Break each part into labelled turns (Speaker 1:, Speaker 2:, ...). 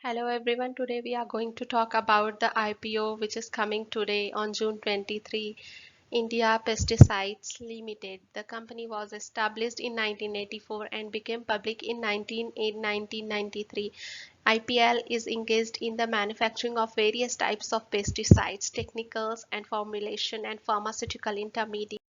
Speaker 1: Hello everyone, today we are going to talk about the IPO which is coming today on June 23. India Pesticides Limited. The company was established in 1984 and became public in 1993. IPL is engaged in the manufacturing of various types of pesticides, technicals and formulation and pharmaceutical intermediates.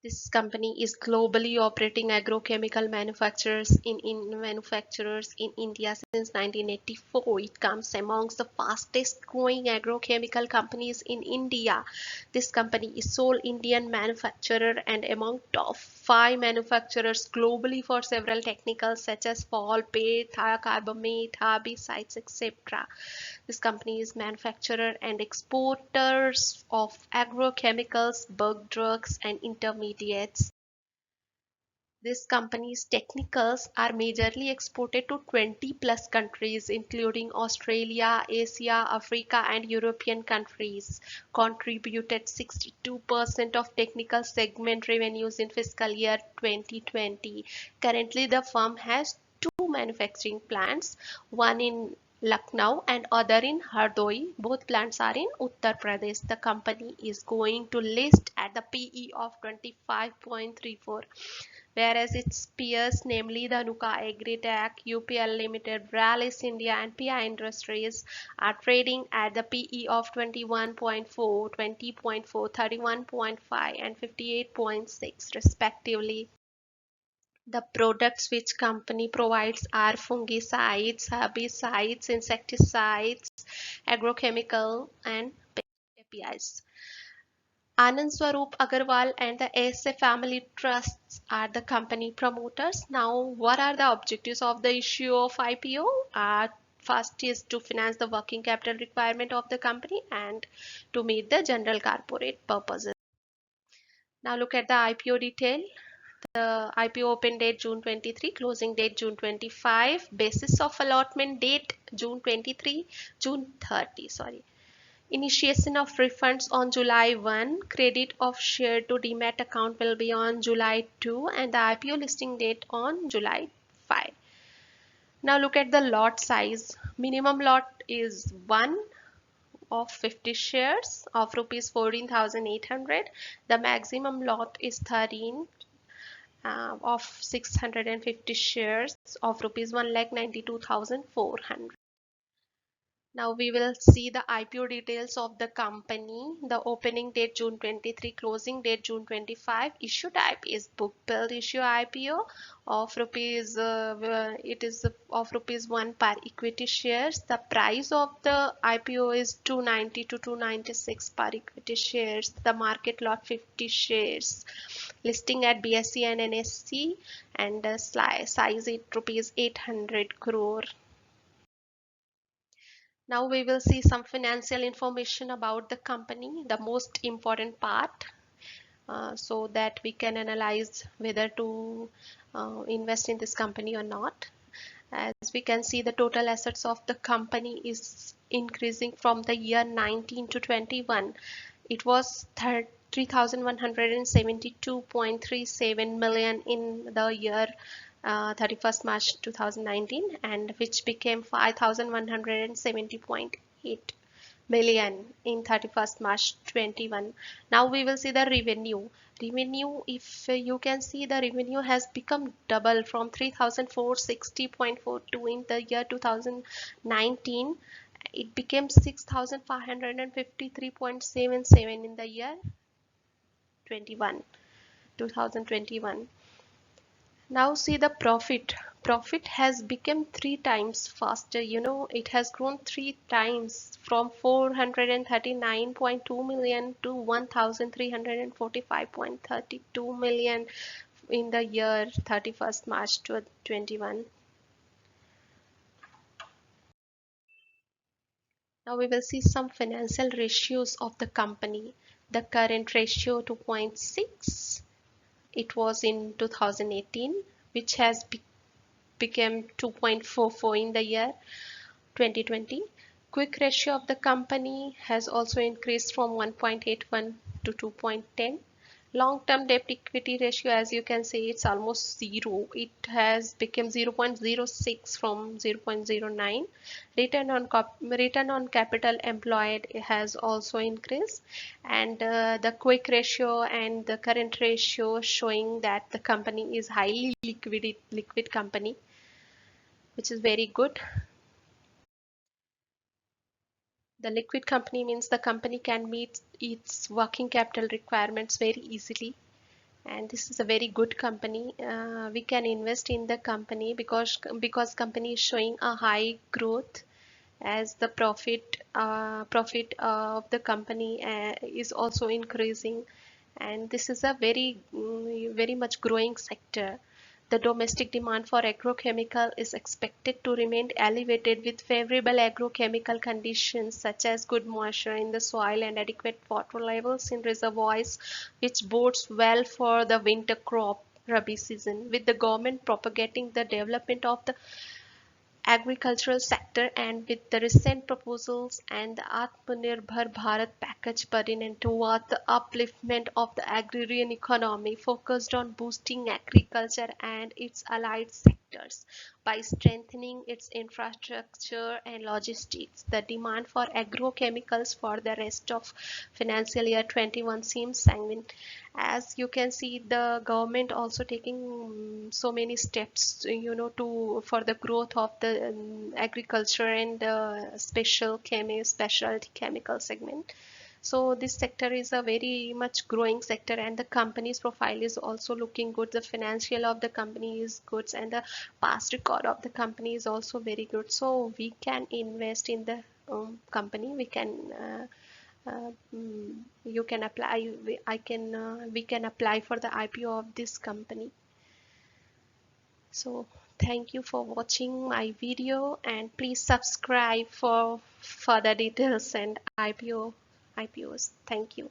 Speaker 1: This company is globally operating agrochemical manufacturers in India since 1984. It comes amongst the fastest growing agrochemical companies in India. This company is sole Indian manufacturer and among top 5 manufacturers globally for several technicals such as Folpate, thiocarbamate, herbicides, etc. This company is manufacturer and exporters of agrochemicals, bulk drugs, and intermediates. This company's technicals are majorly exported to 20 plus countries, including Australia, Asia, Africa, and European countries. Contributed 62% of technical segment revenues in fiscal year 2020. Currently, the firm has two manufacturing plants, one in Lucknow and other in Hardoi. Both plants are in Uttar Pradesh. The company is going to list at the PE of 25.34, whereas its peers, namely Dhanuka Agritech, UPL Limited, Rallis India, and PI Industries, are trading at the PE of 21.4, 20.4, 31.5, and 58.6 respectively. The products which company provides are fungicides, herbicides, insecticides, agrochemical, and APIs. Anand Swaroop Agarwal and the ASA Family Trusts are the company promoters. Now, what are the objectives of the issue of IPO? First is to finance the working capital requirement of the company and to meet the general corporate purposes. Now look at the IPO detail. The IPO open date June 23, closing date June 25, basis of allotment date June 23, June 30, sorry. Initiation of refunds on July 1, credit of share to demat account will be on July 2 and the IPO listing date on July 5. Now look at the lot size. Minimum lot is 1 of 50 shares of rupees 14,800. The maximum lot is 13 of 650 shares of rupees 1,92,400. Now we will see the IPO details of the company. The opening date June 23, closing date June 25. Issue type is book build issue IPO of rupees. It is of rupees 1 per equity shares. The price of the IPO is 290 to 296 per equity shares. The market lot 50 shares. Listing at BSE and NSE and size it rupees 800 crore. Now we will see some financial information about the company, the most important part, so that we can analyze whether to invest in this company or not. As we can see, the total assets of the company is increasing from the year 19 to 21. It was 3,172.37 million in the year 31st March 2019, and which became 5,170.8 million in 31st March 21. Now we will see the revenue. If you can see, the revenue has become double from 3,460.42 in the year 2019. It became 6,553.77 in the year 2021. Now see the profit. Profit has become 3 times faster. It has grown 3 times from 439.2 million to 1,345.32 million in the year 31st March 2021. Now we will see some financial ratios of the company. The current ratio 2.6. It was in 2018, which has become 2.44 in the year 2020. Quick ratio of the company has also increased from 1.81 to 2.10. Long-term debt equity ratio, as you can see, it's almost zero. It has become 0.06 from 0.09. Return on capital employed has also increased, and the quick ratio and the current ratio showing that the company is highly liquid company, which is very good. The liquid company means the company can meet its working capital requirements very easily, and this is a very good company. We can invest in the company because company is showing a high growth, as the profit of the company is also increasing, and this is a very much growing sector. The domestic demand for agrochemical is expected to remain elevated with favorable agrochemical conditions such as good moisture in the soil and adequate water levels in reservoirs, which bodes well for the winter crop Rabi season. With the government propagating the development of the agricultural sector, and with the recent proposals and the Atmanirbhar Bharat package pertinent toward the upliftment of the agrarian economy focused on boosting agriculture and its allied sectors by strengthening its infrastructure and logistics. The demand for agrochemicals for the rest of financial year 21 seems sanguine. As you can see, the government also taking so many steps, to for the growth of the agriculture and specialty chemical segment. So this sector is a very much growing sector, and the company's profile is also looking good. The financial of the company is good, and the past record of the company is also very good. So we can invest in the company. We can you can apply I can we can apply for the IPO of this company. So thank you for watching my video, and please subscribe for further details and IPOs. Thank you.